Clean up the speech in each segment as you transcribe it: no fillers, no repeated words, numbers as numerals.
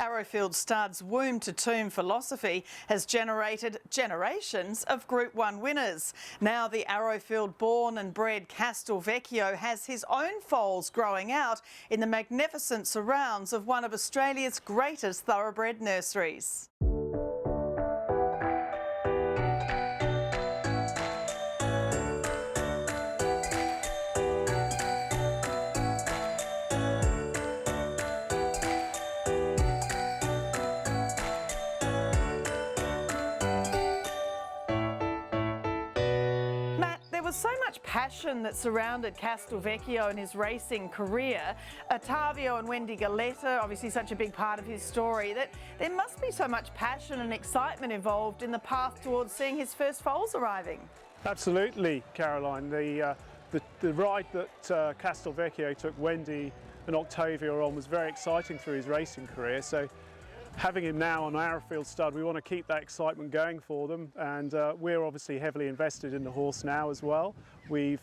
Arrowfield Stud's womb-to-tomb philosophy has generated generations of Group 1 winners. Now the Arrowfield born and bred Castelvecchio has his own foals growing out in the magnificent surrounds of one of Australia's greatest thoroughbred nurseries. There was so much passion that surrounded Castelvecchio in his racing career. Ottavio and Wendy Galetta, obviously such a big part of his story, that there must be so much passion and excitement involved in the path towards seeing his first foals arriving. Absolutely, Caroline. The ride that Castelvecchio took Wendy and Ottavio on was very exciting through his racing career. So having him now on Arrowfield Stud, we want to keep that excitement going for them, and we're obviously heavily invested in the horse now as well. We've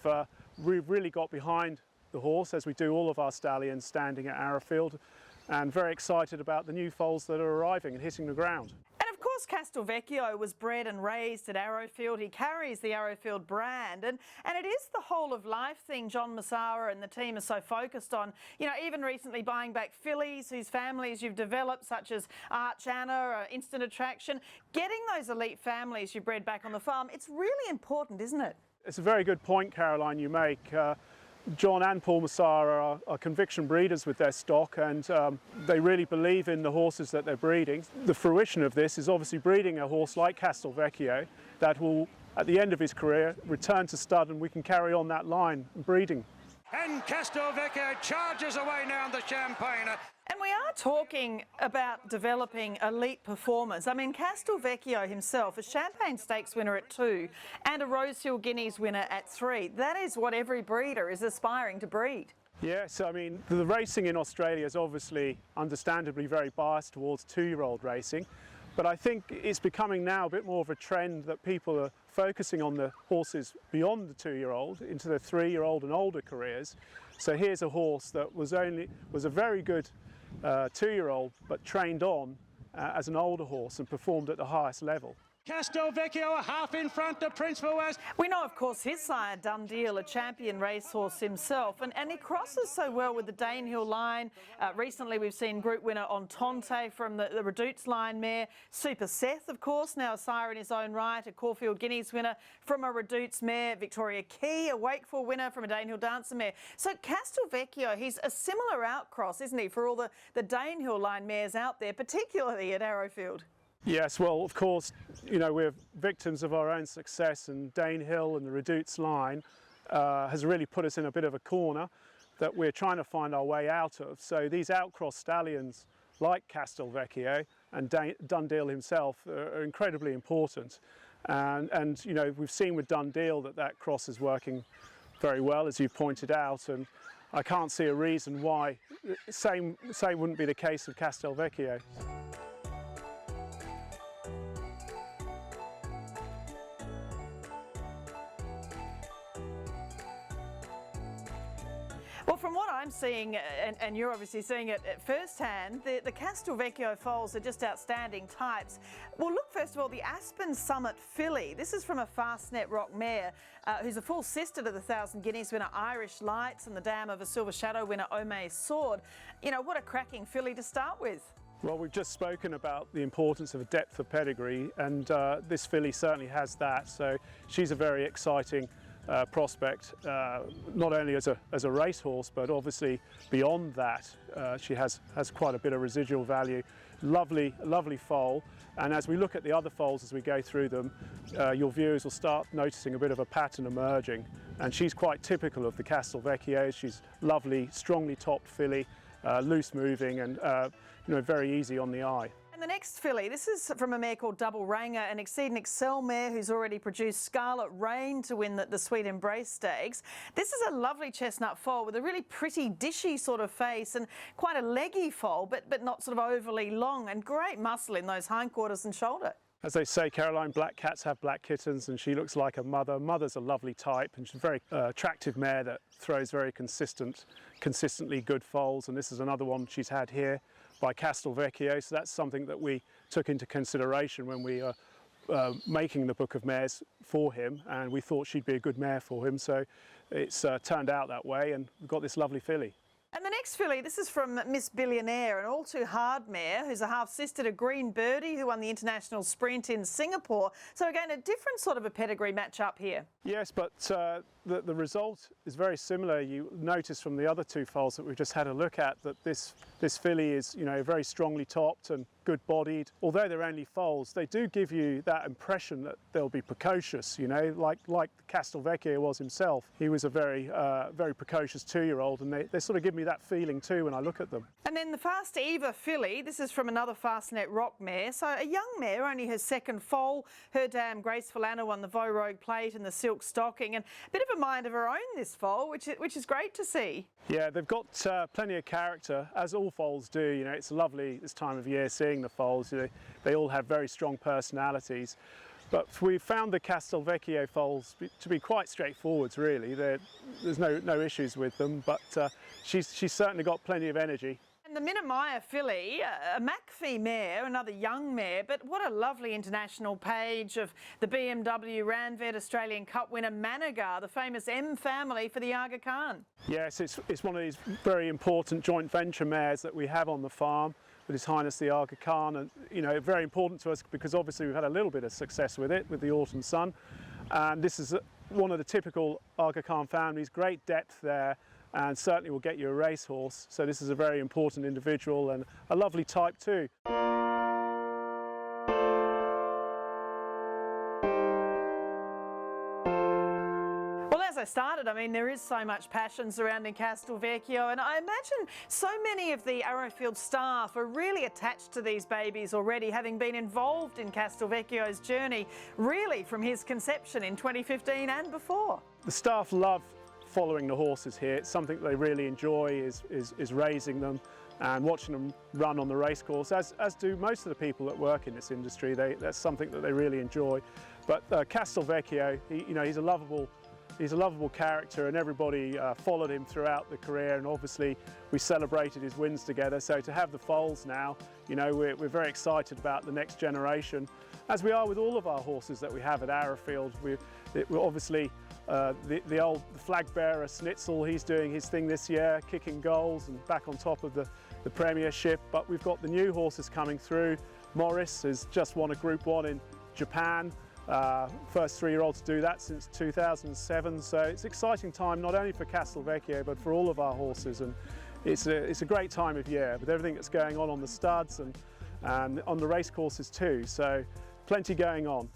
really got behind the horse, as we do all of our stallions standing at Arrowfield, and very excited about the new foals that are arriving and hitting the ground. Of course, Castelvecchio was bred and raised at Arrowfield. He carries the Arrowfield brand, and it is the whole of life thing John Massara and the team are so focused on. You know, even recently buying back fillies whose families you've developed, such as Arch Anna, Instant Attraction. Getting those elite families you bred back on the farm, it's really important, isn't it? It's a very good point, Caroline, you make. John and Paul Massara are conviction breeders with their stock, and they really believe in the horses that they're breeding. The fruition of this is obviously breeding a horse like Castelvecchio that will, at the end of his career, return to stud, and we can carry on that line breeding. And Castelvecchio charges away now in the Champagne. And we are talking about developing elite performers. I mean, Castelvecchio himself, a Champagne Stakes winner at 2 and a Rosehill Guineas winner at 3. That is what every breeder is aspiring to breed. Yes, I mean, the racing in Australia is obviously understandably very biased towards 2-year-old racing, but I think it's becoming now a bit more of a trend that people are focusing on the horses beyond the 2-year-old into the 3-year-old and older careers. So here's a horse that was a very good 2-year-old, but trained on as an older horse and performed at the highest level. Castelvecchio half in front of Prince Foals. We know, of course, his sire, Dundaal, a champion racehorse himself, and he crosses so well with the Danehill line. Recently, we've seen group winner Entente from the Redoutes line mare. Super Seth, of course, now a sire in his own right, a Caulfield Guineas winner from a Redoutes mare. Victoria Key, a Wakeful winner from a Danehill Dancer mare. So Castelvecchio, he's a similar outcross, isn't he, for all the Danehill line mares out there, particularly at Arrowfield? Yes, well, of course, you know, we're victims of our own success, and Danehill and the Redoutes line has really put us in a bit of a corner that we're trying to find our way out of. So these outcross stallions like Castelvecchio and Dundaal himself are incredibly important. And you know, we've seen with Dundaal that cross is working very well, as you pointed out, and I can't see a reason why same wouldn't be the case of Castelvecchio. Well, from what I'm seeing, and you're obviously seeing it at first hand, the Castelvecchio foals are just outstanding types. Well, look, first of all, the Aspen Summit filly. This is from a Fastnet Rock mare, who's a full sister to the 1000 Guineas winner Irish Lights and the dam of a Silver Shadow winner Ome's Sword. You know, what a cracking filly to start with. Well, we've just spoken about the importance of a depth of pedigree, and this filly certainly has that. So she's a very exciting prospect, not only as a racehorse, but obviously beyond that. She has quite a bit of residual value. Lovely foal, and as we look at the other foals as we go through them, your viewers will start noticing a bit of a pattern emerging, and she's quite typical of the Castelvecchio. She's lovely, strongly topped filly, loose moving, and you know, very easy on the eye. And the next filly, this is from a mare called Double Ranger, an Exceed and Excel mare who's already produced Scarlet Rain to win the Sweet Embrace Stakes. This is a lovely chestnut foal with a really pretty dishy sort of face and quite a leggy foal, but not sort of overly long, and great muscle in those hindquarters and shoulder. As they say, Caroline, black cats have black kittens, and she looks like a mother. Mother's a lovely type, and she's a very attractive mare that throws very consistently good foals, and this is another one she's had here. by Castelvecchio, so that's something that we took into consideration when we are making the book of mares for him, and we thought she'd be a good mare for him, so it's turned out that way, and we've got this lovely filly. And the next filly, this is from Miss Billionaire, an all-too-hard mare who's a half-sister to Green Birdie, who won the international sprint in Singapore. So again, a different sort of a pedigree match-up here. Yes, but the result is very similar. You notice from the other two foals that we've just had a look at that this filly is, you know, very strongly topped and good-bodied. Although they're only foals, they do give you that impression that they'll be precocious, you know, like Castelvecchio was himself. He was a very precocious 2-year-old, and they sort of give me that feeling too when I look at them. And then the Fast Eva filly, this is from another Fastnet Rock mare. So a young mare, only her second foal. Her dam Graceful Anna won the Vo Rogue Plate and the Silk Stocking, and a bit of a mind of her own this foal, which is great to see. Yeah, they've got plenty of character, as all foals do. You know, it's lovely this time of year seeing the foals. You know, they all have very strong personalities. But we found the Castelvecchio foals to be quite straightforward, really. There's no issues with them, but she's certainly got plenty of energy. And the Minamaya filly, a McPhee mare, another young mare, but what a lovely international page of the BMW Ranvet Australian Cup winner Managar, the famous M family for the Aga Khan. Yes, it's one of these very important joint venture mares that we have on the farm with His Highness the Aga Khan, and you know, very important to us because obviously we've had a little bit of success with it with the Autumn Sun, and this is one of the typical Aga Khan families. Great depth there, and certainly will get you a racehorse. So this is a very important individual and a lovely type too. As I started, I mean, there is so much passion surrounding Castelvecchio, and I imagine so many of the Arrowfield staff are really attached to these babies already, having been involved in Castelvecchio's journey really from his conception in 2015 and before. The staff love following the horses here. It's something they really enjoy is raising them and watching them run on the racecourse, as do most of the people that work in this industry. That's something that they really enjoy. But Castelvecchio, he's a lovable character, and everybody followed him throughout the career, and obviously we celebrated his wins together. So to have the foals now, you know, we're very excited about the next generation, as we are with all of our horses that we have at Arrowfield. We're obviously the flag bearer Snitzel, he's doing his thing this year, kicking goals and back on top of the premiership. But we've got the new horses coming through. Morris has just won a Group 1 in Japan. First 3-year-old to do that since 2007, so it's an exciting time not only for Castelvecchio but for all of our horses, and it's a great time of year with everything that's going on the studs and on the race courses too, so plenty going on.